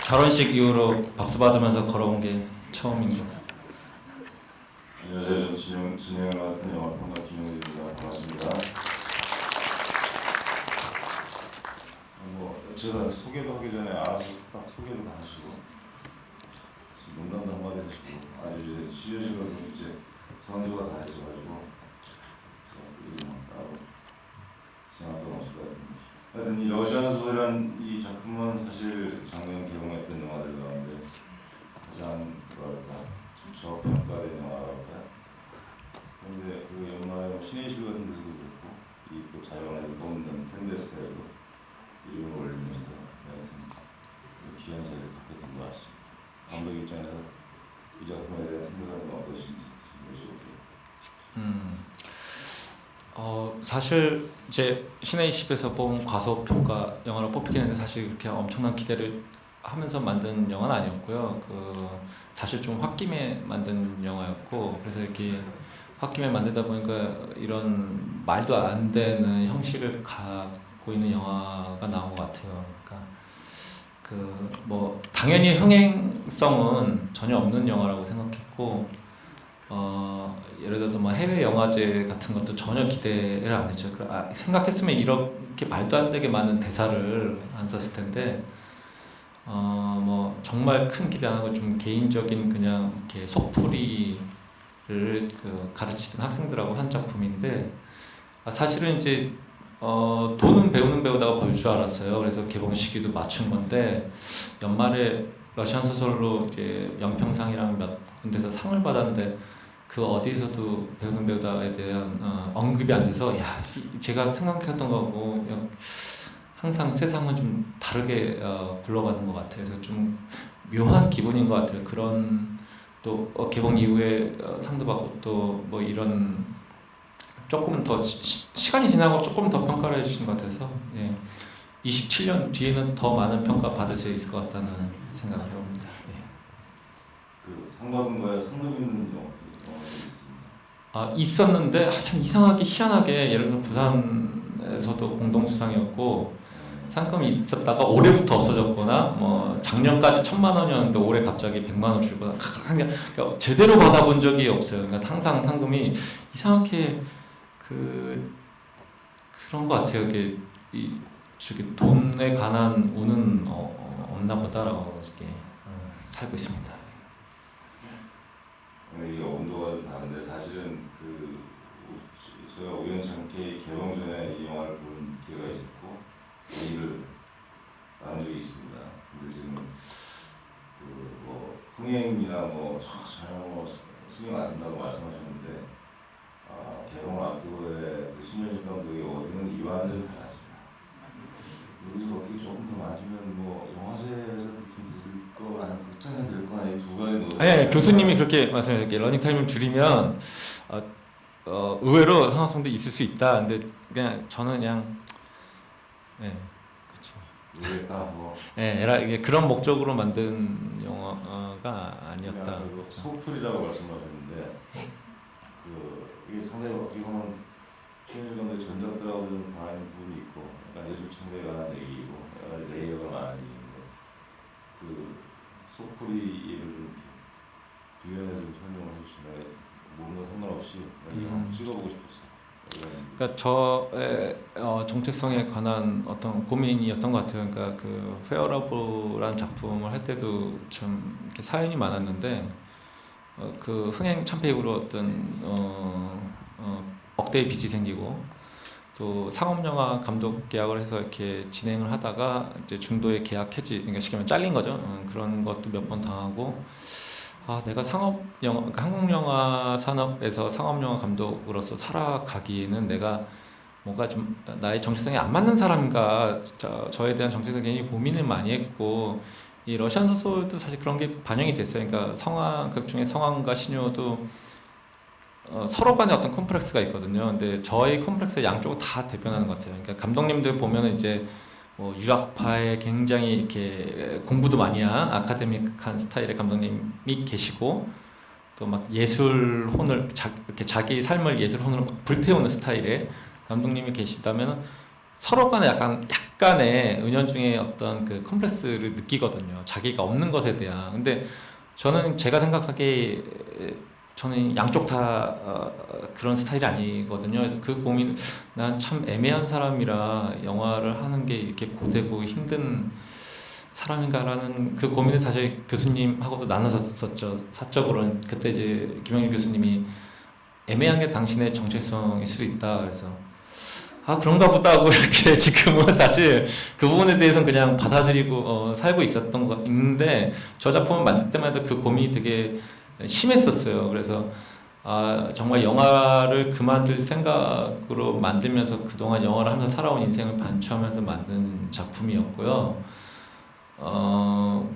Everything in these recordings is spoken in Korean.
결혼식 이후로 박수 받으면서 걸어온 게 처음인 것 같아요. 안녕하세요. 저는 진행을 맡은 영화평가 김용일입니다. 반갑습니다. 제가 소개도 하기 전에 알아서 딱 소개도 다 하시고 농담도 한마디 하시고 아주 이제 시여식으로 이제 성조가 다 해줘가지고 따로 생각도 없을 것 같은데 하여튼 이 러시안 소설이라는 이 작품은 사실 작년 개봉했던 영화들 가운데 가장 뭐랄까 좀 저평가된 영화랄까. 그런데 그 연말에 신의실 같은 데서도 그렇고 이 또 자연에서 뽑는 텐데스타일로 이름을 올리면서 귀한 자리를 갖게 된 것 같습니다. 감독 입장에서 이 작품에 대한 생각은 어떠신지 여쭤볼게요. 사실 이제 신의 20에서 뽑은 과소평가 영화로 뽑히긴 했는데 사실 그렇게 엄청난 기대를 하면서 만든 영화는 아니었고요. 사실 좀 홧김에 만든 영화였고, 그래서 이렇게 홧김에 만들다 보니까 이런 말도 안 되는 형식을 갖고 있는 영화가 나온 것 같아요. 그러니까 뭐 당연히 흥행성은 전혀 없는 영화라고 생각했고, 예를 들어서 뭐 해외 영화제 같은 것도 전혀 기대를 안 했죠. 생각했으면 이렇게 말도 안 되게 많은 대사를 안 썼을 텐데, 뭐 정말 큰 기대 안 하고 좀 개인적인 그냥 이렇게 속풀이를 가르치던 학생들하고 한 작품인데, 사실은 이제 돈은 배우는 배우다가 벌 줄 알았어요. 그래서 개봉 시기도 맞춘 건데 연말에 러시안 소설로 이제 연평상이랑 몇 군데서 상을 받았는데 그 어디에서도 배우는 배우다에 대한 언급이 안 돼서 제가 생각했던 거하고 항상 세상은 좀 다르게 굴러가는 것 같아요. 그래서 좀 묘한 기분인 것 같아요. 그런 또 개봉 이후에 상도 받고 또 뭐 이런 조금 더 시간이 지나고 조금 더 평가를 해주신 것 같아서 27년 뒤에는 더 많은 평가 받을 수 있을 것 같다는 생각을 해봅니다. 상 받은 거에 상금 있는 영화 있었는데 참 이상하게 희한하게 예를 들어 부산에서도 공동수상이었고 상금이 있었다가 올해부터 없어졌거나 뭐 작년까지 1,000만 원이었는데 올해 갑자기 100만 원 줄거나 그러니까 제대로 받아본 적이 없어요. 그러니까 항상 상금이 이상하게 그런 것 같아요. 저기 돈에 관한 운은 없나 보다라고 이렇게 살고 있습니다. 이게 온도가 좀 다른데 사실은 제가 우연찮게 개봉 전에 이 영화를 본 기회가 있었고 얘기를 나눈 적이 있습니다. 근데 지금 뭐 흥행이나 뭐 전혀 신경 안 쓴다고 말씀하셨는데 개봉을 앞두고에 신현식 감독의 어디는 이와는 좀 달랐습니다. 여기서 어떻게 조금 더 맞으면 뭐 영화제에서 들 거 아니면 극장에 들 거 아니 두 가지 노선. 아니 교수님이 그렇게 말씀하셨게 러닝타임을 줄이면 의외로 상업성도 있을 수 있다. 근데 그냥 저는 그냥 그렇죠. 의외다 뭐. 이게 그런 목적으로 만든 영화가 아니었다. 소풀이라고 말씀하셨는데 이게 상당히 어떻게 보면 신현식 감독의 전작들하고 좀 다른 부분이 있고 약간 예술 창작에 관한 얘기이고 약간 레이어가 많은 얘기인데 소풀이를 좀 부연해서 좀 설명을 해주시면 뭔가 상관없이 한번 찍어보고 싶었어요. 그러니까 저의 정체성에 관한 어떤 고민이었던 것 같아요. 그러니까 페어러브라는 작품을 할 때도 참 이렇게 사연이 많았는데 흥행 참패 이후로 어떤 억대의 빚이 생기고 또 상업영화 감독 계약을 해서 이렇게 진행을 하다가 이제 중도에 계약 해지, 그러니까 쉽게 말하면 잘린 거죠. 그런 것도 몇 번 당하고 내가 그러니까 한국 영화 산업에서 상업영화 감독으로서 살아가기에는 내가 뭔가 좀 나의 정체성에 안 맞는 사람인가, 저에 대한 정체성에 굉장히 고민을 많이 했고 이 러시안 소설도 사실 그런 게 반영이 됐어요. 그러니까 극 중에 성황과 신효도 서로 간에 어떤 컴플렉스가 있거든요. 근데 저의 컴플렉스가 양쪽을 다 대변하는 것 같아요. 그러니까 감독님들 보면은 이제 뭐 유학파에 굉장히 이렇게 공부도 많이 한 아카데믹한 스타일의 감독님이 계시고 또 막 예술 혼을 이렇게 자기 삶을 예술 혼으로 불태우는 스타일의 감독님이 계시다면 서로 간에 약간의 은연중에 어떤 그 컴플렉스를 느끼거든요. 자기가 없는 것에 대한. 근데 저는 제가 생각하기에 저는 양쪽 다 그런 스타일이 아니거든요. 그래서 그 고민, 난 참 애매한 사람이라 영화를 하는 게 이렇게 고되고 힘든 사람인가라는 그 고민을 사실 교수님하고도 나눴었죠. 사적으로는 그때 이제 김영준 교수님이 애매한 게 당신의 정체성일 수 있다. 그래서 아 그런가 보다 하고 이렇게 지금은 사실 그 부분에 대해서는 그냥 받아들이고 살고 있었던 거 있는데 저 작품을 만들 때마다 그 고민이 되게 심했었어요. 그래서 아 정말 영화를 그만둘 생각으로 만들면서 그동안 영화를 하면서 살아온 인생을 반추하면서 만든 작품이었고요.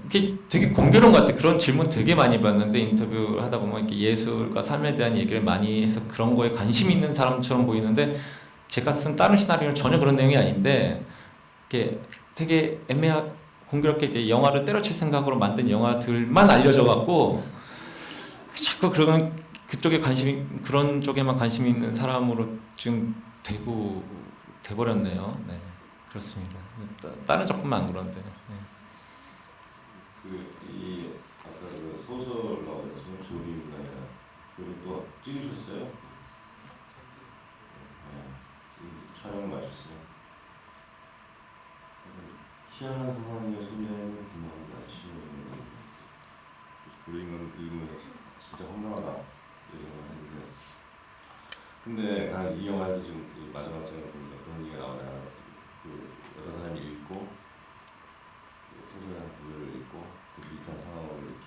이게 되게 공교로운 것 같아요. 그런 질문 되게 많이 받는데 인터뷰를 하다 보면 이렇게 예술과 삶에 대한 얘기를 많이 해서 그런 거에 관심이 있는 사람처럼 보이는데 제가 쓴 다른 시나리오는 전혀 그런 내용이 아닌데 이게 되게 공교롭게 이제 영화를 때려칠 생각으로 만든 영화들만 알려져 갖고 자꾸 그쪽에 그런 쪽에만 관심이 있는 사람으로 지금 돼버렸네요. 네, 그렇습니다. 다른 작품만 안 그런데. 네. 이 아까 그 소설 나왔으면 조림이나 그리고 또 찍으셨어요? 촬영 마셨어요. 희한한 상황에 소개하는 분하고 아시는 그림은 진짜 황당하다 이런 했는데 근데 이 영화에서 지금 마지막 장에 보니까 그런 얘기가 나와요. 여러 사람이 읽고 소설의 한 구절을 읽고 그 비슷한 상황으로 이렇게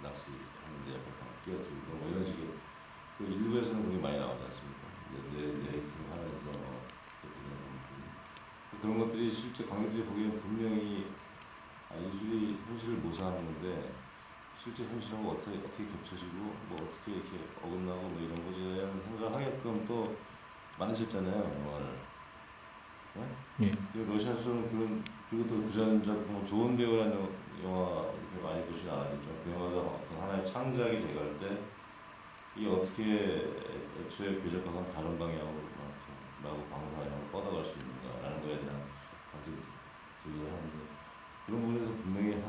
낚시하는데 약간 끼어들고 뭐 이런 식의 그 일부에서는 그게 많이 나오지 않습니까? 내레이팅을 하면서 그런 것들이 실제 관객들이 보기에는 분명히 예술이 현실을 모사하는 건데 실제 현실하고 어떻게 겹쳐지고 뭐 어떻게 이렇게 어긋나고 뭐 이런 거에 대한 생각을 하게끔 또 만드셨잖아요 영화를. 네? 예. 러시아에서는 그리고 또 뭐 좋은 배우라는 영화 이렇게 많이 보시진 않았겠죠. 그 영화가 어떤 하나의 창작이 돼갈 때 이게 어떻게 애초에 교작과는 다른 방향으로 방사하고 뻗어갈 수 있는가라는 거에 대한 제기를 하는데 그런 부분에서 분명히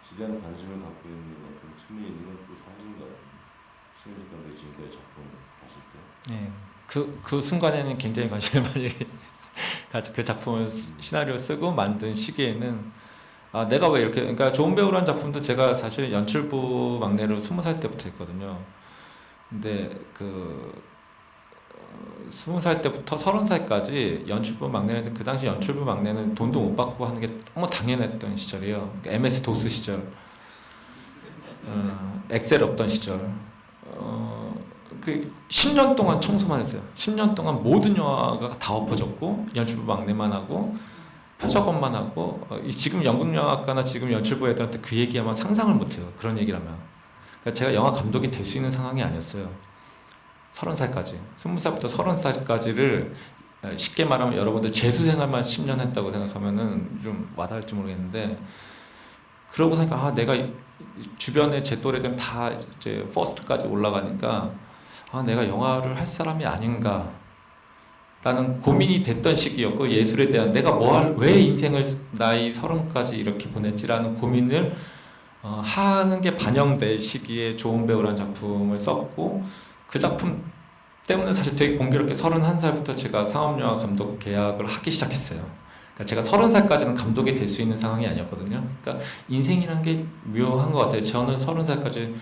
지대한 관심을 갖고 있는 어떤 측면이 있는 건 또 사실인 것 같아요. 신현식 감독이 지금까지 작품 봤을 때. 네. 그 순간에는 굉장히 관심을 많이 그 작품을 시나리오 쓰고 만든 시기에는 아 내가 왜 이렇게 그러니까 좋은 배우라는 작품도 제가 사실 연출부 막내로 20살 때부터 했거든요. 근데 20살 때부터 30살까지 연출부 막내는 그 당시 연출부 막내는 돈도 못 받고 하는 게 너무 당연했던 시절이에요. 그러니까 MS 도스 시절, 엑셀 없던 시절. 그 10년 동안 청소만 했어요. 10년 동안 모든 영화가 다 엎어졌고 연출부 막내만 하고 표작업만 하고 지금 연극영화과나 지금 연출부 애들한테 그 얘기하면 상상을 못해요. 그런 얘기를 하면. 그러니까 제가 영화 감독이 될 수 있는 상황이 아니었어요. 30살까지 20살부터 30살까지를 쉽게 말하면 여러분들 재수생활만 10년 했다고 생각하면은 좀 와닿을지 모르겠는데 그러고 보니까 내가 주변에 제 또래들은 다 이제 퍼스트까지 올라가니까 내가 영화를 할 사람이 아닌가 라는 고민이 됐던 시기였고 예술에 대한 내가 왜 인생을 나이 30까지 이렇게 보냈지라는 고민을 하는 게 반영될 시기에 좋은 배우라는 작품을 썼고 그 작품 때문에 사실 되게 공교롭게 31살부터 제가 상업영화 감독 계약을 하기 시작했어요. 그러니까 제가 30살까지는 감독이 될 수 있는 상황이 아니었거든요. 그러니까 인생이란 게 묘한 것 같아요. 저는 30살까지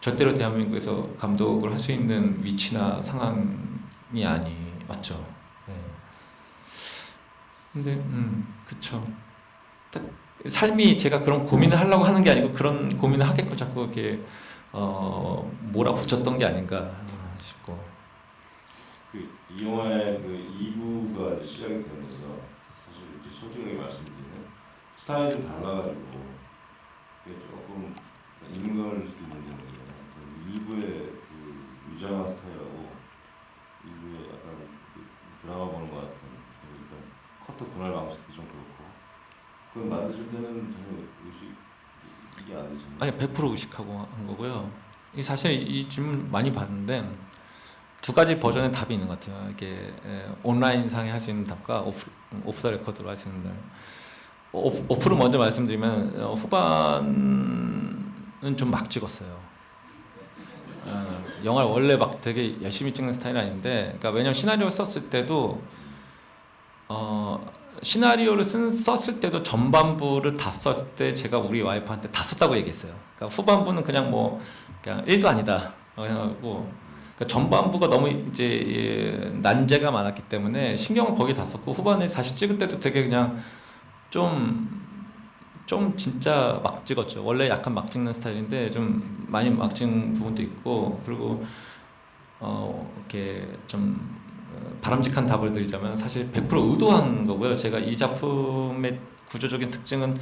절대로 대한민국에서 감독을 할 수 있는 위치나 상황이 아니었죠. 네. 근데 그쵸. 딱 삶이 제가 그런 고민을 하려고 하는 게 아니고 그런 고민을 하게끔 자꾸 이렇게 몰아붙였던 게 아닌가 싶고. 이 영화의 2부가 시작이 되면서 사실 이제 솔직하게 말씀드리면 스타일이 좀 달라가지고 이게 조금 인물감을 줄 수도 있는데 1부의 유장한 스타일하고 2부의 약간 드라마 보는 것 같은 일단 커터 분할 방식도 좀 그렇고 그걸 만드실 때는 전혀 이게 안 되잖아요. 아니 100% 의식하고 한 거고요. 사실 이 질문 많이 받는데 두 가지 버전의 답이 있는 것 같아요. 이게 온라인 상에 할 수 있는 답과 오프 더 레코드로 할 수 있는 답. 오프로 먼저 말씀드리면 후반은 좀 막 찍었어요. 영화를 원래 막 되게 열심히 찍는 스타일은 아닌데, 그러니까 왜냐면 시나리오 썼을 때도 시나리오를 썼을 때도 전반부를 다 썼을 때 제가 우리 와이프한테 다 썼다고 얘기했어요. 그러니까 후반부는 그냥 뭐 그냥 1도 아니다. 그래가지고 그러니까 전반부가 너무 이제 난제가 많았기 때문에 신경을 거기 다 썼고, 후반에 다시 찍을 때도 되게 그냥 좀 진짜 막 찍었죠. 원래 약간 막 찍는 스타일인데 좀 많이 막 찍은 부분도 있고, 그리고 이렇게 좀 바람직한 답을 드리자면 사실 100% 의도한 거고요. 제가 이 작품의 구조적인 특징은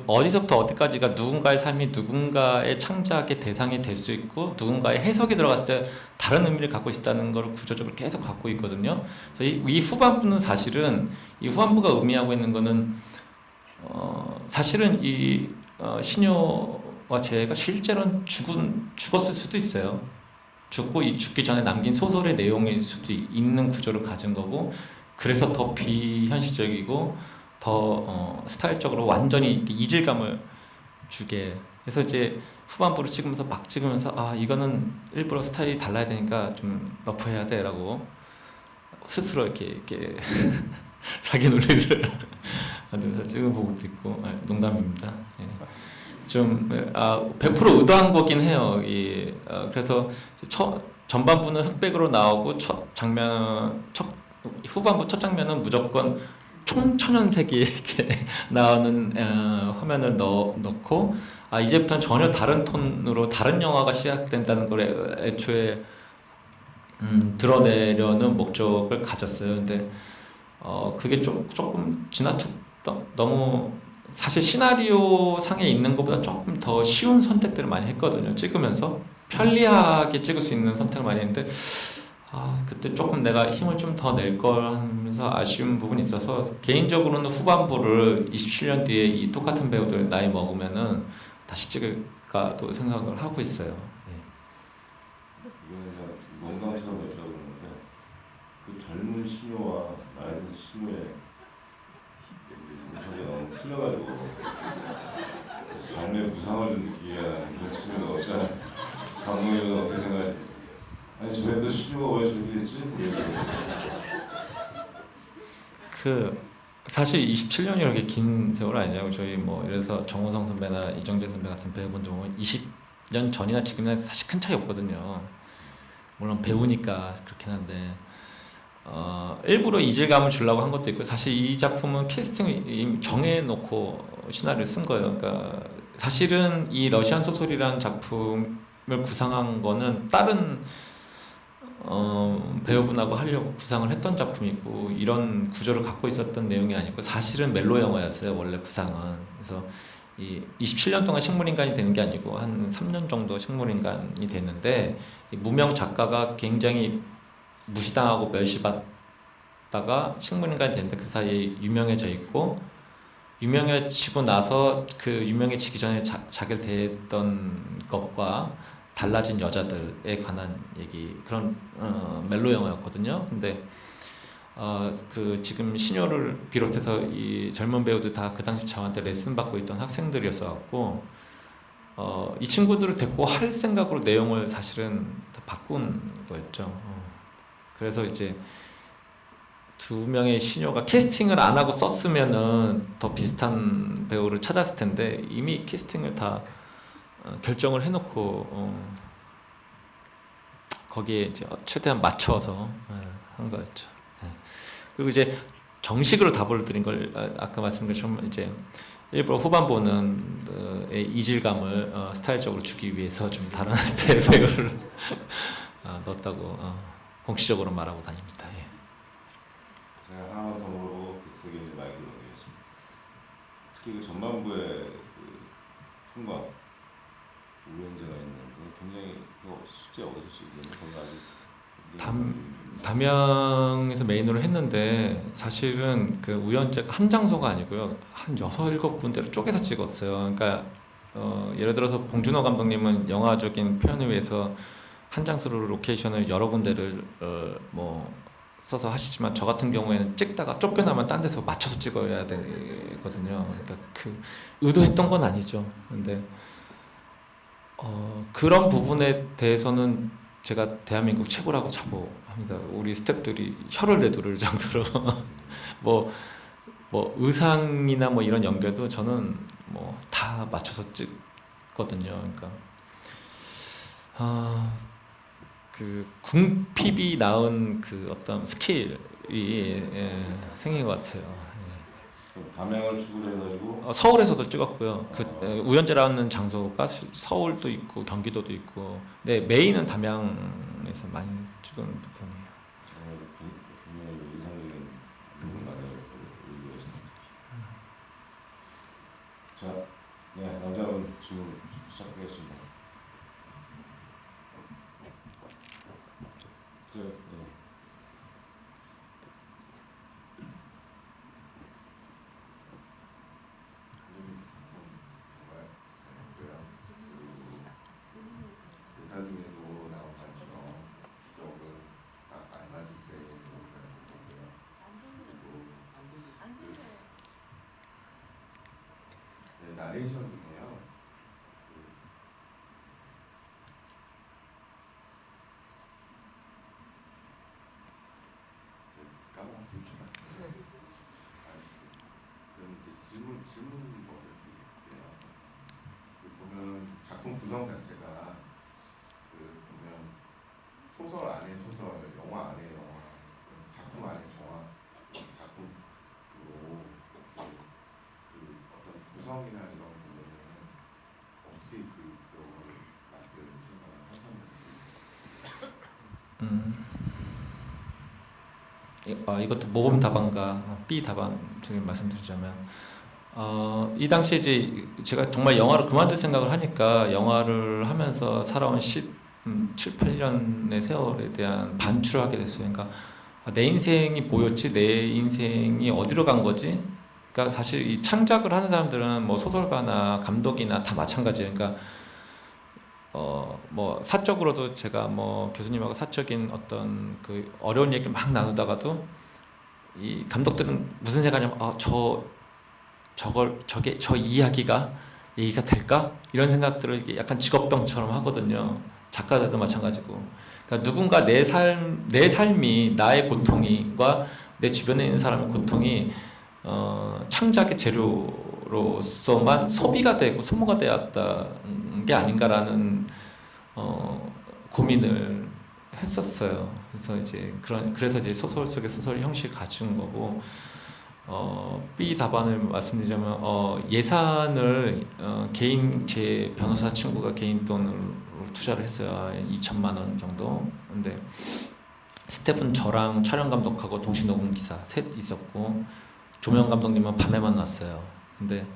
어디서부터 어디까지가 누군가의 삶이 누군가의 창작의 대상이 될 수 있고, 누군가의 해석이 들어갔을 때 다른 의미를 갖고 있다는 걸 구조적으로 계속 갖고 있거든요. 그래서 이 후반부는 사실은 이 후반부가 의미하고 있는 거는 사실은 이 신효와 재해가 실제로는 죽었을 수도 있어요. 죽고 이 죽기 전에 남긴 소설의 내용일 수도 있는 구조를 가진 거고, 그래서 더 비현실적이고 더 스타일적으로 완전히 이질감을 주게 해서 이제 후반부를 찍으면서 막 찍으면서 이거는 일부러 스타일이 달라야 되니까 좀 러프해야 돼라고 스스로 이렇게 자기 논리를 하면서 찍은 부분도 있고, 농담입니다. 예. 좀 100% 의도한 거긴 해요. 그래서 전반부는 흑백으로 나오고 후반부 첫 장면은 무조건 총천연색이 이렇게 나오는 화면을 넣고, 이제부터는 전혀 다른 톤으로 다른 영화가 시작된다는 걸 애초에 드러내려는 목적을 가졌어요. 근데 그게 조금 지나쳤던, 너무 사실 시나리오 상에 있는 것보다 조금 더 쉬운 선택들을 많이 했거든요. 찍으면서 편리하게 찍을 수 있는 선택을 많이 했는데, 그때 조금 내가 힘을 좀 더 낼 걸 하면서 아쉬운 부분이 있어서, 개인적으로는 후반부를 27년 뒤에 이 똑같은 배우들 나이 먹으면은 다시 찍을까 또 생각을 하고 있어요. 이거는 농담처럼 여쭤보는데, 그 젊은 신효와 나이 든 신효의 모습이 너무 틀려가지고 삶의 부상을 좀 느끼게 하는 그런 측면도 없잖아요. 감독님은 어떻게 생각하세요? 아니 저왜 또 신효가 왜 저렇게 됐지? 사실 27년이 그렇게 긴 세월 아니냐고. 저희 뭐 이래서 정호성 선배나 이정재 선배 같은 배우분 보면 20년 전이나 지금이나 사실 큰 차이 없거든요. 물론 배우니까 그렇긴 한데 일부러 이질감을 주려고 한 것도 있고, 사실 이 작품은 캐스팅을 정해놓고 시나리오를 쓴 거예요. 그러니까 사실은 이 러시안 소설이라는 작품을 구상한 거는 다른 배우분하고 하려고 구상을 했던 작품이고, 이런 구조를 갖고 있었던 내용이 아니고 사실은 멜로 영화였어요, 원래 구상은. 그래서 이 27년 동안 식물인간이 되는 게 아니고 한 3년 정도 식물인간이 됐는데, 이 무명 작가가 굉장히 무시당하고 멸시받다가 식물인간이 됐는데, 그 사이에 유명해져 있고, 유명해지고 나서 그 유명해지기 전에 자기를 대했던 것과 달라진 여자들에 관한 얘기, 그런 멜로 영화였거든요. 근데 지금 신효를 비롯해서 이 젊은 배우들 다 그 당시 저한테 레슨 받고 있던 학생들이었어 갖고, 이 친구들을 데리고 할 생각으로 내용을 사실은 다 바꾼 거였죠. 그래서 이제 두 명의 신효가 캐스팅을 안 하고 썼으면은 더 비슷한 배우를 찾았을 텐데, 이미 캐스팅을 다 결정을 해놓고 거기에 이제 최대한 맞춰서 한 거였죠. 그리고 이제 정식으로 답을 드린 걸 아까 말씀드린 것처럼 이제 일부러 후반부는 이질감을 스타일적으로 주기 위해서 좀 다른 스타일 배우를 넣었다고 공식적으로 말하고 다닙니다. 제가 하나만 더 물어보고 객석에 이제 마이크를 넘기겠습니다. 특히 그 전반부의 순간 우연재가 있는 건 굉장히 숙제 어디서 쓰이는 건가 아직 담양에서 메인으로 했는데, 사실은 그 우연재가 한 장소가 아니고요, 한 6, 7군데로 쪼개서 찍었어요. 그러니까 예를 들어서 봉준호 감독님은 영화적인 표현을 위해서 한 장소로 로케이션을 여러 군데를 뭐 써서 하시지만 저 같은 경우에는 찍다가 쫓겨나면 딴 데서 맞춰서 찍어야 되거든요. 그러니까 그 의도했던 건 아니죠. 근데 그런 부분에 대해서는 제가 대한민국 최고라고 자부합니다. 우리 스태프들이 혀를 내두를 정도로 뭐 의상이나 뭐 이런 연결도 저는 뭐 다 맞춰서 찍거든요. 그러니까 그 궁핍이 낳은 그 어떤 스킬이 생긴 것 같아요. 담양을 축으로 해가지고 서울에서도 찍었고요. 그 우연재라는 장소가 서울도 있고 경기도도 있고, 네 메인은 담양에서 많이 찍은 부분이에요. 굉장히 이상적인 부분 같아요. 자, 네 남자분 질문 시작하겠습니다. 대사 중에도 나온 것처럼 기적은 딱 알맞을 때 오는 거고요. 그리고 나레이션 중에요. 까먹었습니다. 그럼 질문 뭐를 드릴게요. 보면 작품 구성 자체가 보면 소설 안에 소설, 영화 안에 영화, 작품 안에 작품으로 어떤 구성이나 이런 부분은 어떻게 그걸 만드는 생각을 하셨는지. 이것도 모범 답안과 B 답안 중에 말씀드리자면, 이 당시에 이제 제가 정말 영화를 그만둘 생각을 하니까 영화를 하면서 살아온 7, 8년의 세월에 대한 반추를 하게 됐어요. 그러니까 내 인생이 뭐였지? 내 인생이 어디로 간 거지? 그러니까 사실 이 창작을 하는 사람들은 뭐 소설가나 감독이나 다 마찬가지예요. 그러니까 뭐 사적으로도 제가 뭐 교수님하고 사적인 어떤 그 어려운 얘기를 막 나누다가도 이 감독들은 무슨 생각하냐면 저 이야기가 얘기가 될까? 이런 생각들을 약간 직업병처럼 하거든요. 작가들도 마찬가지고. 그러니까 누군가 내 삶이 나의 고통과 내 주변에 있는 사람의 고통이 창작의 재료로서만 소비가 되고 소모가 되었다는 게 아닌가라는 고민을 했었어요. 그래서 이제 소설 속의 소설 형식을 갖춘 거고, B 답안을 말씀드리자면 예산을 제 변호사 친구가 개인 돈으로 투자를 했어요. 2천만 원 정도. 근데 스텝은 저랑 촬영 감독하고 동시 녹음 기사 셋 있었고, 조명 감독님은 밤에만 왔어요. 근데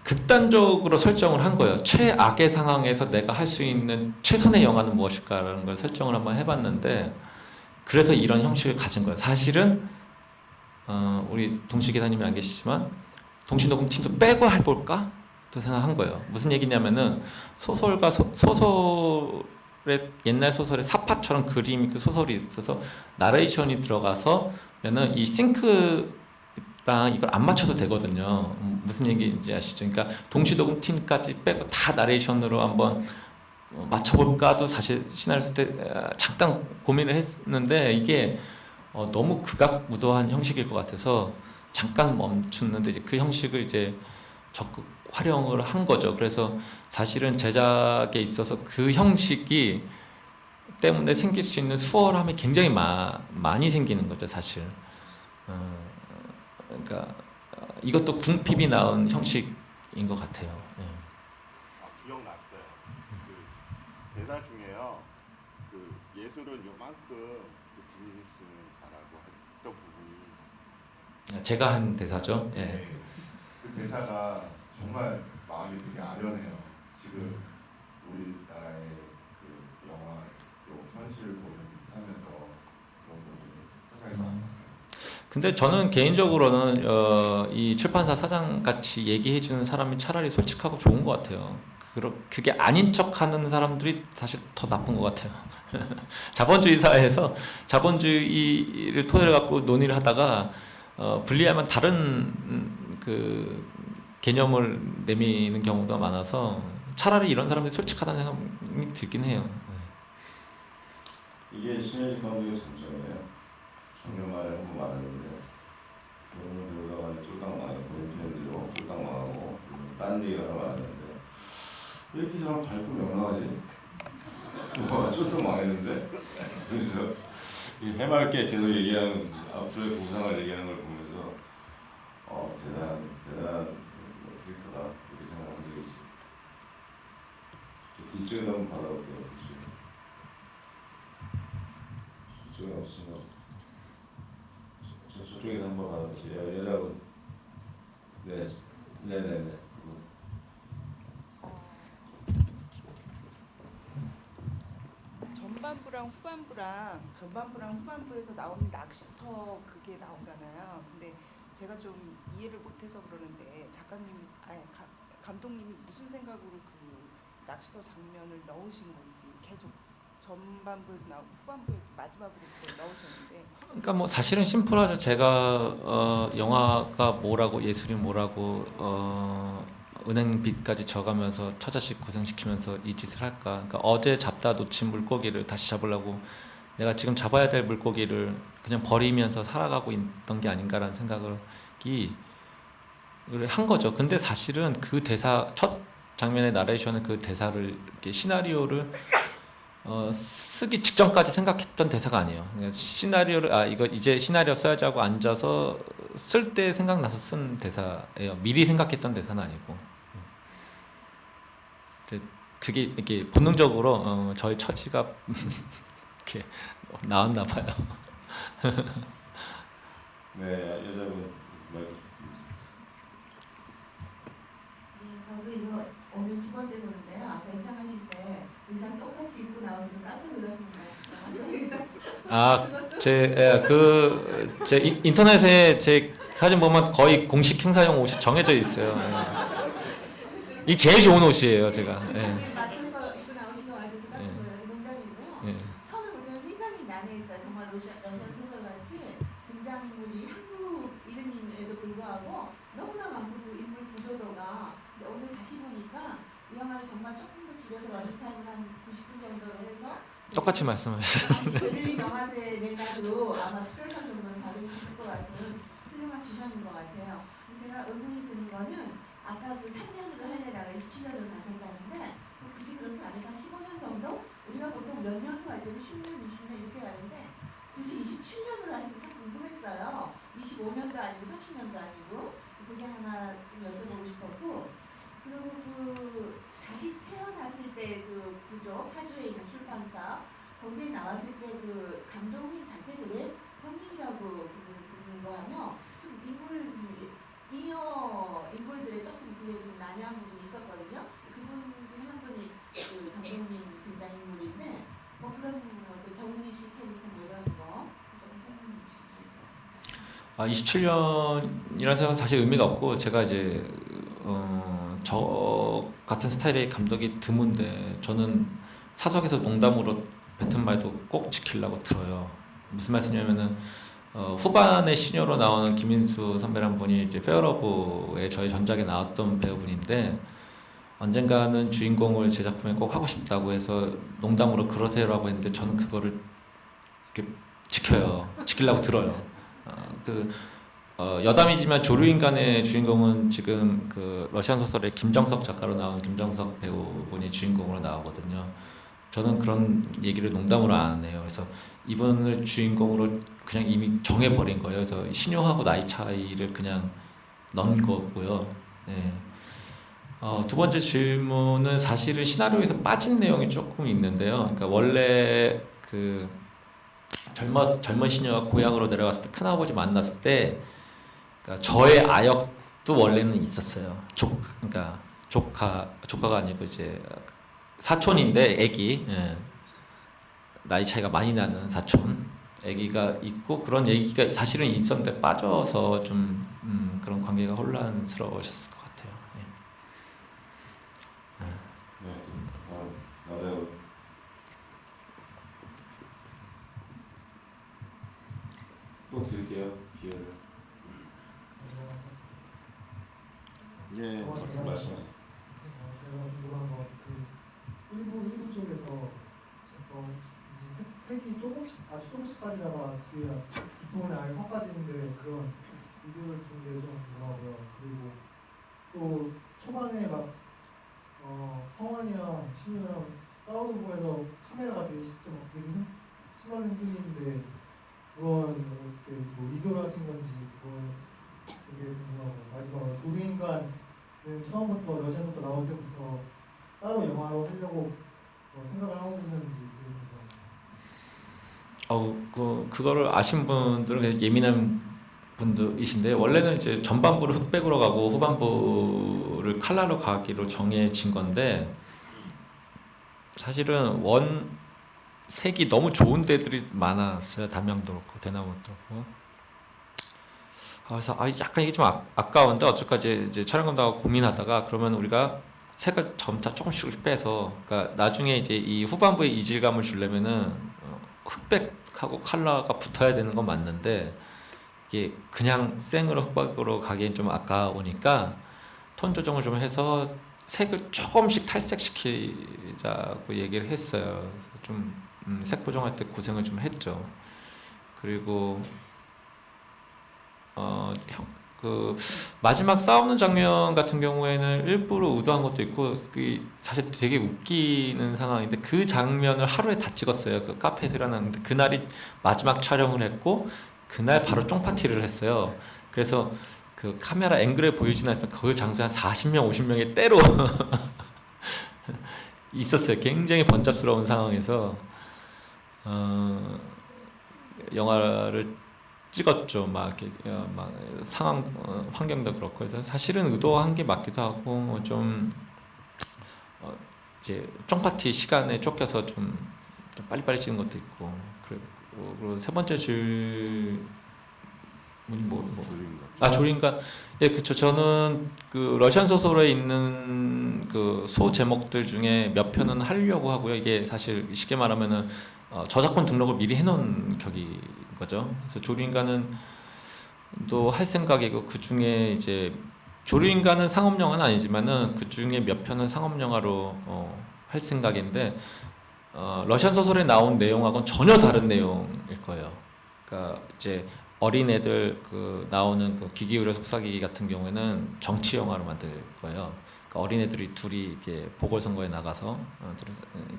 극단적으로 설정을 한 거예요. 최악의 상황에서 내가 할 수 있는 최선의 영화는 무엇일까라는 걸 설정을 한번 해봤는데, 그래서 이런 형식을 가진 거예요. 사실은 우리 동시 기사님이 안 계시지만 동시 녹음 팀도 빼고 해볼까? 또 생각한 거예요. 무슨 얘기냐면은 옛날 소설의 사파처럼 그림 있고 소설이 있어서 나레이션이 들어가서면은 이 싱크랑 이걸 안 맞춰도 되거든요. 무슨 얘기인지 아시죠? 그러니까 동시 녹음 팀까지 빼고 다 나레이션으로 한번 맞춰볼까도 사실 시나리오 쓸 때 잠깐 고민을 했는데, 이게 너무 극악무도한 형식일 것 같아서 잠깐 멈췄는데, 이제 그 형식을 이제 적극 활용을 한 거죠. 그래서 사실은 제작에 있어서 그 형식이 때문에 생길 수 있는 수월함이 굉장히 많이 생기는 거죠, 사실. 그러니까 이것도 궁핍이 낳은 형식인 것 같아요. 네. 기억났어요. 그 대사 중에요. 그 예술은 요만큼 비즈니스는 가라고 했던 부분이 제가 한 대사죠. 예. 네. 그 대사가 정말 마음이 되게 아련해요. 지금 우리나라의 그 영화 현실을 보면서 그런 부분이 생각이 많아요. 근데 저는 개인적으로는 이 출판사 사장 같이 얘기해 주는 사람이 차라리 솔직하고 좋은 것 같아요. 그게 아닌 척하는 사람들이 사실 더 나쁜 것 같아요. 자본주의 사회에서 자본주의를 토대로 갖고 논의를 하다가 분리하면 다른 그 개념을 내미는 경우가 많아서 차라리 이런 사람들이 솔직하다는 생각이 들긴 해요. 이게 신현식 감독의 장점이에요. 작년 말에 한 번 말했는데 오늘 배우가 많이 쫄딱 망하고 본인 표현대로 쫄딱 망하고 딴 얘기를 하나 말했는데 왜 이렇게 저랑 밝고 명랑하지? 와 쫄딱 망했는데? 그래서 이 해맑게 계속 얘기하는 앞으로의 보상을 얘기하는 걸 보면서 대단한 캐릭터다 이렇게 생각한 적이 있습니다. 뒤쪽에 한번 받아볼게요. 뒤쪽에 없으면 저쪽에서 한번 받아볼게요. 여러분 네네네. 전반부랑 후반부에서 나오는 낚시터 그게 나오잖아요. 근데 제가 좀 이해를 못해서 그러는데 감독님이 무슨 생각으로 그 낚시터 장면을 넣으신 건지 계속 전반부에도 나오고 후반부에 마지막으로 그걸 넣으셨는데. 그러니까 뭐 사실은 심플하죠. 제가 영화가 뭐라고 예술이 뭐라고 은행빚까지 져가면서 처자식 고생시키면서 이 짓을 할까? 그러니까 어제 잡다 놓친 물고기를 다시 잡으려고 내가 지금 잡아야 될 물고기를 그냥 버리면서 살아가고 있던 게 아닌가라는 생각을 한 거죠. 근데 사실은 그 대사 첫 장면의 나레이션의 그 대사를 이렇게 시나리오를 쓰기 직전까지 생각했던 대사가 아니에요. 그러니까 시나리오를 이거 이제 시나리오 써야지 하고 앉아서 쓸 때 생각나서 쓴 대사예요. 미리 생각했던 대사는 아니고. 그게 이렇게 본능적으로 저희 처지가 이렇게 나왔나 봐요. 네 여자분 저도 이거 오늘 두 번째 보는데요. 아까 입장하실 때 의상 똑같이 입고 나오셔서 깜짝 놀랐습니다. 제 인터넷에 제 사진 보면 거의 공식 행사용 옷이 정해져 있어요. 이 제일 좋은 옷이에요, 제가. 맞춰서 입고 나오신 거 같아서 깜짝 놀랐어요. 농담이고요. 처음에 볼 때는 굉장히 난해했어요. 정말 러시안 소설같이 등장인물이 한국 이름임에도 불구하고 너무나 많고 인물 구조도가. 근데 오늘 다시 보니까 이 영화를 정말 조금 더 줄여서 러닝타임을 한 90분 정도로 해서 똑같이 말씀하셨어요. 베를린 영화제 내나도 아마 특별상 정도는 받을 수 있을 것 같은 훌륭한 주상인 것 같아요. 제가 의문이 드는 거는 아까 그 3년으로 하려다가 27년으로 가셨다는데 굳이 그렇게 안 해도 한 15년 정도? 우리가 보통 몇 년 후 할 때는 10년, 20년 이렇게 가는데 굳이 27년으로 하시는 게 참 궁금했어요. 25년도 아니고 30년도 아니고 그게 하나 좀 여쭤보고 싶었고 그리고 그 다시 태어났을 때 그 구조, 파주에 있는 출판사 거기에 나왔을 때 그 감독님 자체도 왜 형님이라고 부르는 거 하며 좀 인물들의 조금 그게 좀 난해한 부분이 있었거든요. 그분 중에 한 분이 그 감독님 등장인물인데 뭐 그런 어떤 정리식 캐릭터 뭐 이런 거 좀 설명해 주시면 27년이라는 생각은 사실 의미가 없고 제가 이제 저 같은 스타일의 감독이 드문데 저는 사석에서 농담으로 뱉은 말도 꼭 지키려고 들어요. 무슨 말씀이냐면은 후반에 시녀로 나오는 김인수 선배란 분이 이제 페어러브의 저희 전작에 나왔던 배우분인데 언젠가는 주인공을 제 작품에 꼭 하고 싶다고 해서 농담으로 그러세요라고 했는데 저는 그거를 이렇게 지키려고 들어요. 여담이지만 조류인간의 주인공은 지금 그 러시안 소설의 김정석 작가로 나온 김정석 배우분이 주인공으로 나오거든요. 저는 그런 얘기를 농담으로 안 해요. 그래서 이분을 주인공으로 그냥 이미 정해버린 거예요. 그래서 신용하고 나이 차이를 그냥 넣은 거고요. 네. 두 번째 질문은 사실은 시나리오에서 빠진 내용이 조금 있는데요. 그러니까 원래 그 젊은 시녀가 고향으로 내려갔을 때 큰아버지 만났을 때 그러니까 저의 아역도 원래는 있었어요. 그러니까 조카가 아니고 이제 사촌인데 애기, 나이 차이가 많이 나는 사촌 애기가 있고 그런 얘기가 사실은 있었는데 빠져서 좀 그런 관계가 혼란스러우셨을 것 같아요. 또 드릴게요 기회를. 예, 말씀하세요. 제가 궁금한 건그 일부 쪽에서 이제 색이 조금씩 아주 조금씩 빠지다가 뒤에 뒷부분에 아예 확 빠지는데 그런 비디오를 준 게 좀 궁금하고요. 그리고 또 초반에 막 성환이랑 신유랑 싸우는 부분에서 카메라가 되게 좀 심하게 흔들리는데 그건 이렇게 뭐 의도를 하신 건지 그건 되게 궁금하고 마지막으로 조류인간은 처음부터 러시아부터 나올 때부터 따로 영화로 하려고 생각을 하고 있는지 그거를 아신 분들은 그냥 예민한 분들이신데 원래는 이제 전반부를 흑백으로 가고 후반부를 칼라로 가기로 정해진 건데 사실은 색이 너무 좋은 데들이 많았어요. 담양도 그렇고 대나무도 그렇고. 그래서 약간 이게 좀 아까운데 어쩔까지 이제 촬영 감독하고 고민하다가 그러면 우리가 색을 점차 조금씩 빼서 그러니까 나중에 이제 이 후반부의 이질감을 주려면은 흑백하고 컬러가 붙어야 되는 건 맞는데 이게 그냥 생으로 흑백으로 가기엔 좀 아까우니까 톤 조정을 좀 해서 색을 조금씩 탈색시키자고 얘기를 했어요. 그래서 좀 색 보정할 때 고생을 좀 했죠. 그리고 그 마지막 싸우는 장면 같은 경우에는 일부러 의도한 것도 있고 사실 되게 웃기는 상황인데 그 장면을 하루에 다 찍었어요. 그 카페에서 일어났는데 그날이 마지막 촬영을 했고 그날 바로 쫑파티를 했어요. 그래서 그 카메라 앵글에 보이진 않지만 그 장소에 한 40명, 50명이 때로 있었어요. 굉장히 번잡스러운 상황에서 영화를 찍었죠. 막 상황 환경도 그렇고 해서 사실은 의도한 게 맞기도 하고 좀 이제 쫑파티 시간에 쫓겨서 좀 빨리빨리 찍은 것도 있고 그리고 세 번째 질문이 조류인간. 예, 그쵸. 저는 그 러시안 소설에 있는 그 소 제목들 중에 몇 편은 하려고 하고요. 이게 사실 쉽게 말하면은 저작권 등록을 미리 해놓은 격인 거죠. 그래서 조류인간은 또 할 생각이고 그 중에 이제 조류인간은 상업 영화는 아니지만은 그 중에 몇 편은 상업 영화로 할 생각인데 러시안 소설에 나온 내용하고는 전혀 다른 내용일 거예요. 그러니까 이제 어린애들 그 나오는 그 기기의료 속삭이기 같은 경우에는 정치 영화로 만들 거예요. 그러니까 어린애들이 둘이 이렇게 보궐선거에 나가서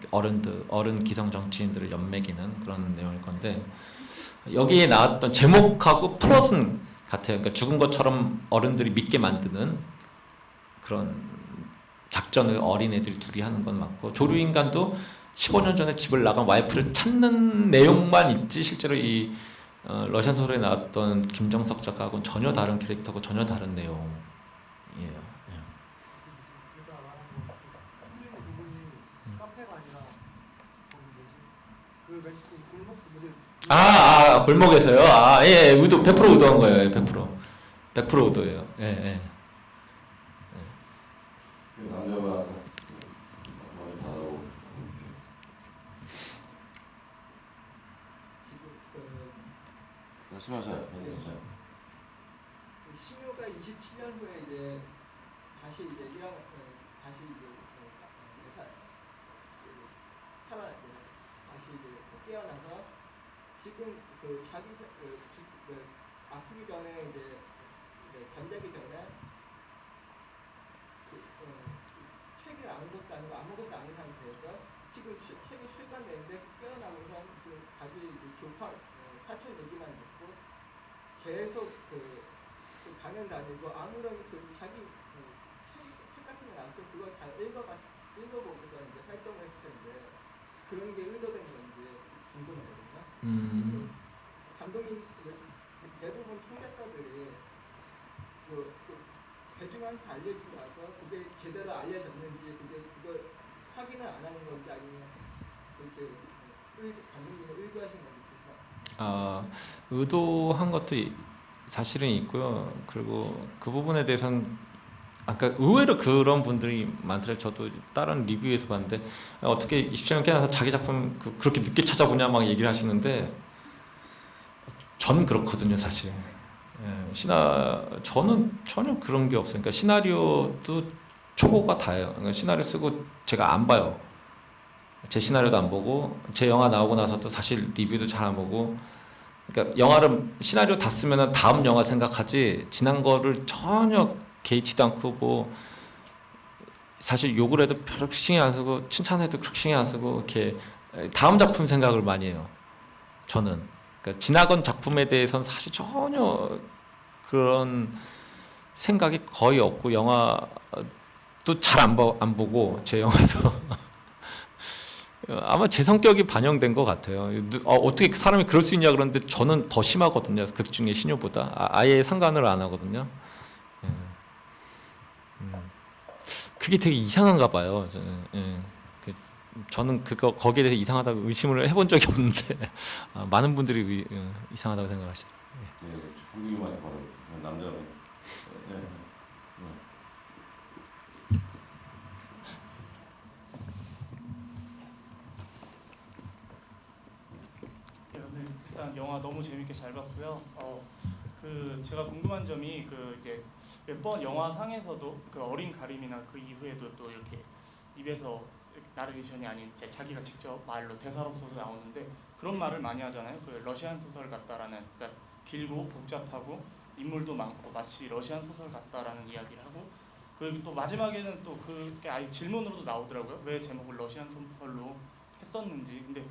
어른 기성 정치인들을 연맥이는 그런 내용일 건데 여기에 나왔던 제목하고 플롯은 같아요. 그러니까 죽은 것처럼 어른들이 믿게 만드는 그런 작전을 어린애들 둘이 하는 건 맞고 조류인간도 15년 전에 집을 나간 와이프를 찾는 내용만 있지 실제로 이 러시안 소설에 나왔던 김정석 작가하고는 전혀 다른 캐릭터고 전혀 다른 내용이에요. 골목에서요. 예, 의도 100% 의도한 거예요. 100% 의도예요. 예. 남자가 머리 받아오고 말씀하세요. 신유가 27년 후에 이제 다시 이제 다시 이제 다시 이제 깨어나서 지금 그 자기 아프기 전에 이제 잠자기 전에 책이 아무것도 아닌 상태에서 지금 책이 출간되는데 깨어나고서 지금 자기 이제 조카 사촌 얘기만 듣고 계속 그 강연 다니고 아무런 그 자기 책 같은 거 나와서 그걸 다 읽어보고서 이제 활동을 했을 텐데 그런 게 의도된 건지 궁금하거든요. 감독님 대부분 창작가들이 대중한테 알려지고 나서 그게 제대로 알려졌는지 그걸 확인을 안 하는 건지 아니면 그렇게 감독님이 의도하신 건지. 의도한 것도 사실은 있고요. 그리고 그 부분에 대해서는 아까 의외로 그런 분들이 많더라고요. 저도 다른 리뷰에서 봤는데 어떻게 27년 깨어나서 자기 작품 그렇게 늦게 찾아보냐 막 얘기를 하시는데 전 그렇거든요, 사실. 예, 저는 전혀 그런 게 없어요. 그러니까 시나리오도 초보가 다예요. 그러니까 시나리오 쓰고 제가 안 봐요. 제 시나리오도 안 보고 제 영화 나오고 나서도 사실 리뷰도 잘 안 보고. 그러니까 영화를 시나리오 다 쓰면은 다음 영화 생각하지 지난 거를 전혀 개의치도 않고 뭐 사실 욕을 해도 별로 신경 안 쓰고 칭찬해도 그렇게 신경 안 쓰고 이렇게 다음 작품 생각을 많이 해요. 저는. 그러니까 지나간 작품에 대해서는 사실 전혀 그런 생각이 거의 없고 영화도 잘 안 보고 제 영화도 아마 제 성격이 반영된 것 같아요. 어떻게 사람이 그럴 수 있냐 그러는데 저는 더 심하거든요. 극 중에 신효보다 아예 상관을 안 하거든요. 예. 그게 되게 이상한가 봐요. 저는 거기에 대해서 이상하다고 의심을 해본 적이 없는데 많은 분들이 이상하다고 생각하시더라고요. 네, 한국인한테 바로 남자는. 네. 일단 영화 너무 재밌게 잘 봤고요. 제가 궁금한 점이 이제 몇 번 영화상에서도 그 어린 가림이나 그 이후에도 또 이렇게 입에서 나레이션이 아닌 자기가 직접 말로 대사로서도 나오는데 그런 말을 많이 하잖아요. 그 러시안 소설 같다라는, 그러니까 길고 복잡하고 인물도 많고 마치 러시안 소설 같다라는 이야기를 하고 그 또 마지막에는 또 그게 아예 질문으로도 나오더라고요. 왜 제목을 러시안 소설로 했었는지. 근데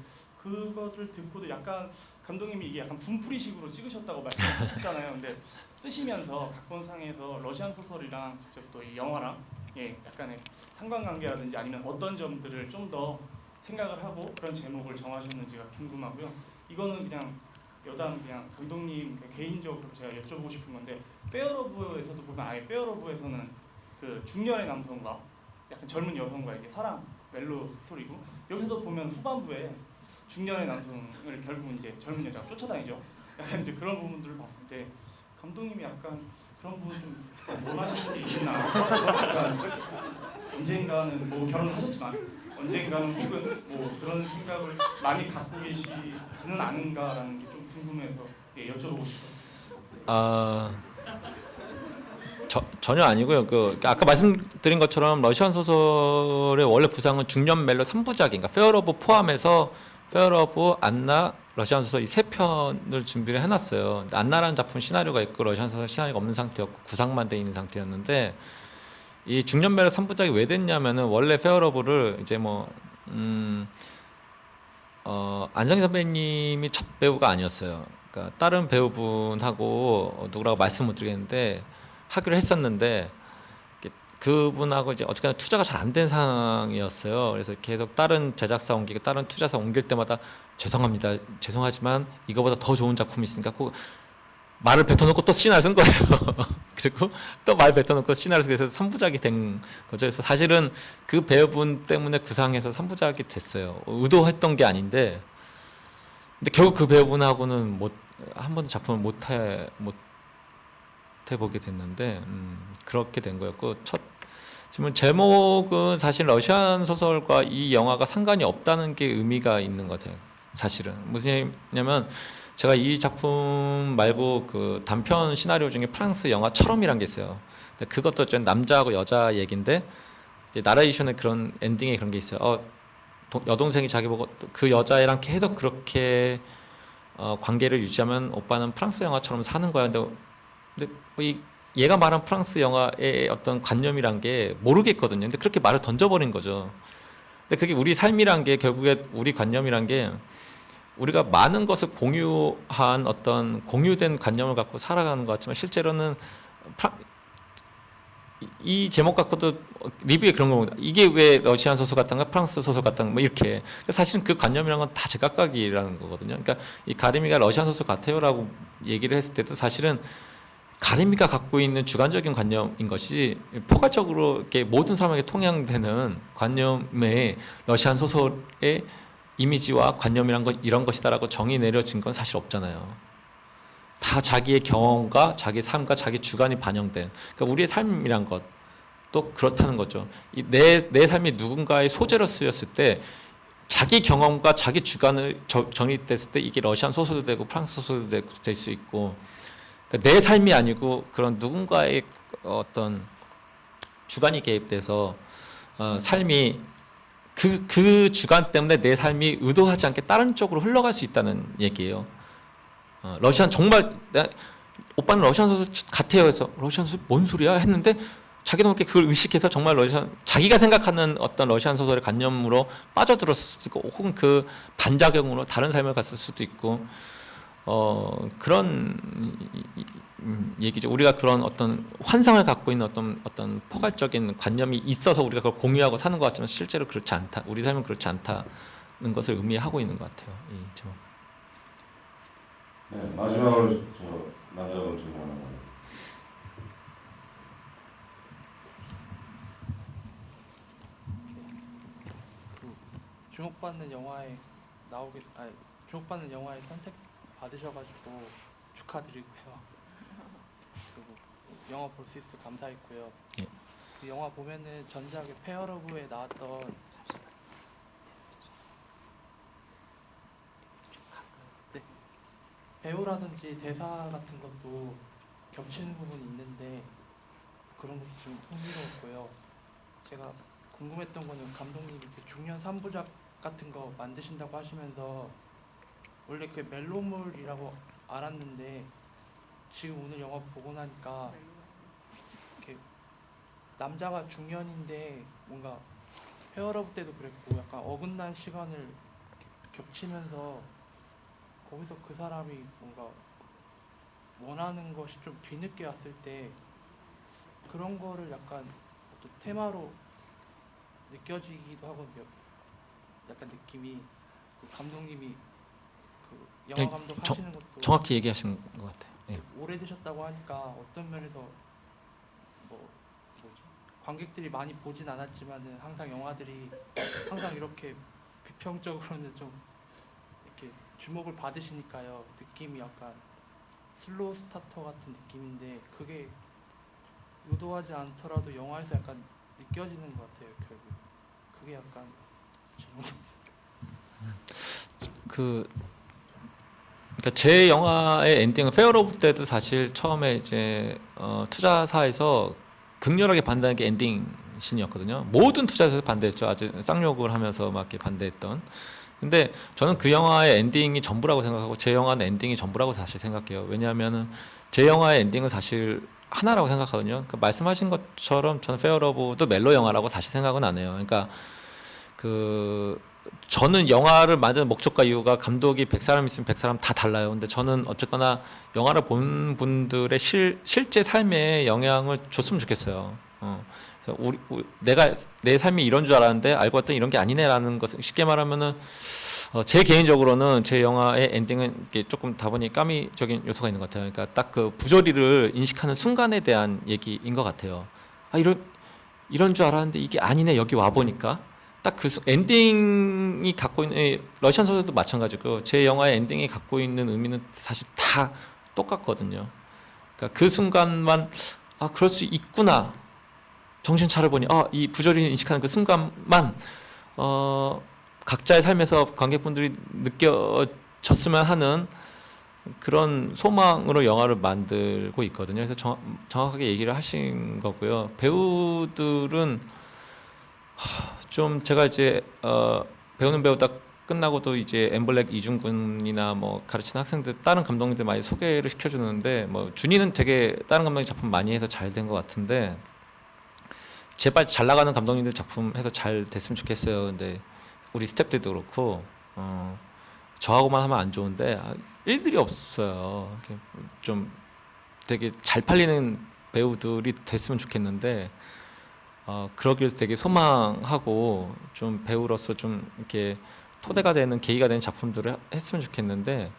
그거를 듣고도 약간 감독님이 이게 약간 분풀이식으로 찍으셨다고 말씀하셨잖아요. 근데 쓰시면서 각본상에서 러시안 소설이랑 직접 또 이 영화랑 약간의 상관관계라든지 아니면 어떤 점들을 좀 더 생각을 하고 그런 제목을 정하셨는지가 궁금하고요. 이거는 그냥 여담 그냥 감독님 개인적으로 제가 여쭤보고 싶은 건데 페어러브에서도 보면 아예 페어러브에서는 그 중년의 남성과 약간 젊은 여성과의 사랑 멜로 스토리고 여기서도 보면 후반부에 중년의 남성을 결국 이제 젊은 여자가 쫓아다니죠. 약간 이제 그런 부분들을 봤을 때 감독님이 약간 그런 부분 좀 원하시는 분이 있나? 약간 언젠가는 뭐 결혼하셨지만 언젠가는 혹은 뭐 그런 생각을 많이 갖고 계시지는 않은가라는 게 좀 궁금해서 여쭤보고 싶어요. 전혀 아니고요. 아까 말씀드린 것처럼 러시안 소설의 원래 구상은 중년 멜로 3부작인가 페어러브 포함해서 페어러브, 안나, 러시안 소설 이 3편을 준비를 해놨어요. 안나라는 작품 시나리오가 있고 러시안 소설 시나리오가 없는 상태였고 구상만 돼 있는 상태였는데 이 중년 멜로 3부작이 왜 됐냐면은 원래 페어러브를 이제 안정희 선배님이 첫 배우가 아니었어요. 그러니까 다른 배우분하고 누구라고 말씀 못 드리겠는데 하기로 했었는데 그분하고 이제 어쨌거나 투자가 잘 안 된 상황이었어요. 그래서 계속 다른 제작사 옮기고 다른 투자사 옮길 때마다 죄송합니다. 죄송하지만 이거보다 더 좋은 작품이 있으니까 꼭 말을 뱉어놓고 또 시나리오 쓴 거예요. 그리고 또 말 뱉어놓고 시나리오 쓰고 해서 3부작이 된 거죠. 그래서 사실은 그 배우분 때문에 구상해서 3부작이 됐어요. 의도했던 게 아닌데 근데 결국 그 배우분하고는 한 번도 작품을 못 해보게 됐는데 그렇게 된 거였고 지금 제목은 사실 러시안 소설과 이 영화가 상관이 없다는 게 의미가 있는 것 같아요. 사실은 무슨 얘기냐면 제가 이 작품 말고 그 단편 시나리오 중에 프랑스 영화처럼이란 게 있어요. 근데 그것도 좀 남자하고 여자 얘기인데 이제 나레이션에 그런 엔딩에 그런 게 있어요. 여동생이 자기 보고 그 여자애랑 계속 그렇게 관계를 유지하면 오빠는 프랑스 영화처럼 사는 거야. 근데 얘가 말한 프랑스 영화의 어떤 관념이란 게 모르겠거든요. 근데 그렇게 말을 던져버린 거죠. 근데 그게 우리 삶이란 게 결국에 우리 관념이란 게 우리가 많은 것을 공유한 어떤 공유된 관념을 갖고 살아가는 것 같지만 실제로는 이 제목 갖고도 리뷰에 그런 거 이게 왜 러시안 소설 같은가 프랑스 소설 같은가 뭐 이렇게 사실은 그 관념이라는 건 다 제각각이라는 거거든요. 그러니까 이 가림이가 러시안 소설 같아요라고 얘기를 했을 때도 사실은 가림이가 갖고 있는 주관적인 관념인 것이 포괄적으로 이렇게 모든 사람에게 통용되는 관념의 러시안 소설의 이미지와 관념이란 것 이런 것이다라고 정의 내려진 건 사실 없잖아요. 다 자기의 경험과 자기 삶과 자기 주관이 반영된 그러니까 우리의 삶이란 것도 그렇다는 거죠. 내 삶이 누군가의 소재로 쓰였을 때 자기 경험과 자기 주관을 정립됐을 때 이게 러시안 소설도 되고 프랑스 소설도 될 수 있고 그러니까 내 삶이 아니고 그런 누군가의 어떤 주관이 개입돼서 삶이 그 주관 때문에 내 삶이 의도하지 않게 다른 쪽으로 흘러갈 수 있다는 얘기예요. 러시안 정말 오빠는 러시안 소설 같아요 해서 러시안 소설 뭔 소리야 했는데 자기도 모르게 그걸 의식해서 정말 자기가 생각하는 어떤 러시안 소설의 관념으로 빠져들었을 수도 있고 혹은 그 반작용으로 다른 삶을 갔을 수도 있고 그런 얘기죠. 우리가 그런 어떤 환상을 갖고 있는 어떤 포괄적인 관념이 있어서 우리가 그걸 공유하고 사는 것 같지만 실제로 그렇지 않다. 우리 삶은 그렇지 않다는 것을 의미하고 있는 것 같아요. 이 제목. 네, 마지막으로 저 남자분 질문 하나. 주목받는 영화에 주목받는 영화에 선택 받으셔가지고 축하드리고요. 그리고 영화 볼 수 있어 감사했고요. 예. 그 영화 보면은 전작의 페어러브에 나왔던 네. 배우라든지 대사 같은 것도 겹치는 부분이 있는데 그런 것도 좀 흥미로웠고요. 제가 궁금했던 거는 감독님이 그 중년 3부작 같은 거 만드신다고 하시면서 원래 그게 멜로물이라고 알았는데 지금 오늘 영화 보고 나니까 이렇게 남자가 중년인데 뭔가 페어러브 때도 그랬고 약간 어긋난 시간을 겹치면서 거기서 그 사람이 뭔가 원하는 것이 좀 뒤늦게 왔을 때 그런 거를 약간 또 테마로 느껴지기도 하거든요. 약간 느낌이 그 감독님이 그 영화 감독 하시는 것도 정확히 얘기하신 것 같아요. 예. 오래되셨다고 하니까 어떤 면에서 뭐지 관객들이 많이 보진 않았지만은 항상 영화들이 항상 이렇게 비평적으로는 좀 이렇게 주목을 받으시니까요. 느낌이 약간 슬로우 스타터 같은 느낌인데 그게 의도하지 않더라도 영화에서 약간 느껴지는 것 같아요. 결국 그게 약간 그러니까 제 영화의 엔딩은 페어러브 때도 사실 처음에 이제 투자사에서 극렬하게 반대하는 게 엔딩 신이었거든요. 모든 투자사에서 반대했죠. 아주 쌍욕을 하면서 막 이렇게 반대했던. 근데 저는 그 영화의 엔딩이 전부라고 생각하고 제 영화는 엔딩이 전부라고 사실 생각해요. 왜냐하면은 제 영화의 엔딩은 사실 하나라고 생각하거든요. 그러니까 말씀하신 것처럼 저는 페어러브도 멜로 영화라고 사실 생각은 안 해요. 그러니까 저는 영화를 만드는 목적과 이유가 감독이 100사람 있으면 100사람 다 달라요. 근데 저는 어쨌거나 영화를 본 분들의 실제 삶에 영향을 줬으면 좋겠어요. 그래서 내가 내 삶이 이런 줄 알았는데 알고 봤더니 이런 게 아니네라는 것을 쉽게 말하면은 제 개인적으로는 제 영화의 엔딩은 이게 조금 다분히 까미적인 요소가 있는 것 같아요. 그러니까 딱 그 부조리를 인식하는 순간에 대한 얘기인 것 같아요. 아 이런 줄 알았는데 이게 아니네 여기 와 보니까. 딱 그 엔딩이 갖고 있는 러시안 소설도 마찬가지고 제 영화의 엔딩이 갖고 있는 의미는 사실 다 똑같거든요. 그러니까 그 순간만 아 그럴 수 있구나 정신 차려보니 이 부조리를 인식하는 그 순간만 각자의 삶에서 관객분들이 느껴졌으면 하는 그런 소망으로 영화를 만들고 있거든요. 그래서 정확하게 얘기를 하신 거고요. 배우들은 좀 제가 이제 배우는 배우다 끝나고도 이제 엠블랙 이중군이나 뭐 가르치는 학생들 다른 감독님들 많이 소개를 시켜주는데 뭐 준이는 되게 다른 감독님 작품 많이 해서 잘 된 것 같은데 제발 잘 나가는 감독님들 작품 해서 잘 됐으면 좋겠어요. 근데 우리 스태프들도 그렇고 저하고만 하면 안 좋은데 일들이 없어요. 좀 되게 잘 팔리는 배우들이 됐으면 좋겠는데 그러길 되게 소망하고 좀 배우로서 좀 이렇게 토대가 되는 계기가 되는 작품들을 했으면 좋겠는데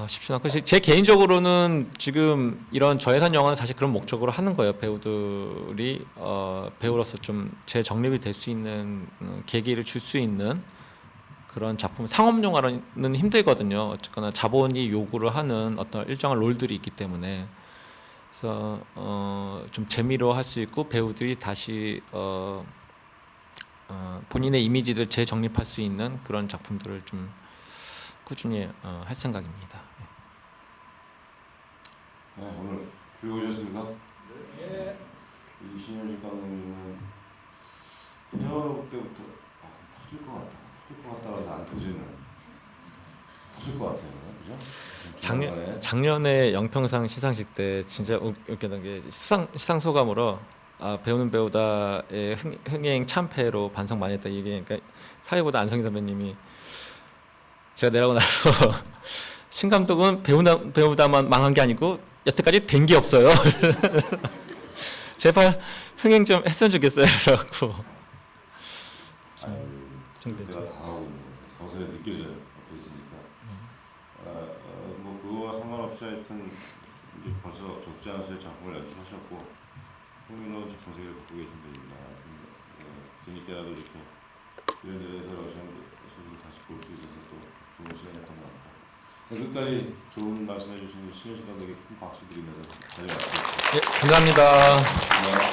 쉽지 않고 제 개인적으로는 지금 이런 저예산 영화는 사실 그런 목적으로 하는 거예요. 배우들이 배우로서 좀 재정립이 될 수 있는 계기를 줄 수 있는 그런 작품. 상업 영화는 힘들거든요. 어쨌거나 자본이 요구를 하는 어떤 일정한 롤들이 있기 때문에. 그래서 좀 재미로 할 수 있고 배우들이 다시 본인의 이미지를 재정립할 수 있는 그런 작품들을 좀 꾸준히 할 생각입니다. 네, 오늘 즐거우셨습니까? 네. 이 신현식 감독님은 헤어로 때부터 터질 것 같다라서 안 터지는, 터질 것 같아요, 그죠? 작년에 영평상 시상식 때 진짜 웃겼던 게 시상 소감으로 배우는 배우다의 흥행 참패로 반성 많이 했다 얘기하니까 사회보다 안성희 선배님이 제가 내려고 나서 신 감독은 배우다만 망한 게 아니고 여태까지 된 게 없어요. 제발 흥행 좀 했으면 좋겠어요. 라고 좀 그때가 다 하고 있는 거죠. 서서히 느껴져요. 옆에 있으니까. 뭐 그거와 상관없이 하여튼 이제 벌써 적지 않은 수의 작품을 연출하셨고 흥미로운 작품 세계를 갖고 계신 분입니다. 뒤늦게라도 이렇게 이런저런 새로운 소식을 다시 볼 수 있어서 또 좋은 시간이었던 것 같고 끝까지 좋은 말씀해 주신 신현식 감독에게 큰 박수 드리면서 자리 마치겠습니다. 감사합니다.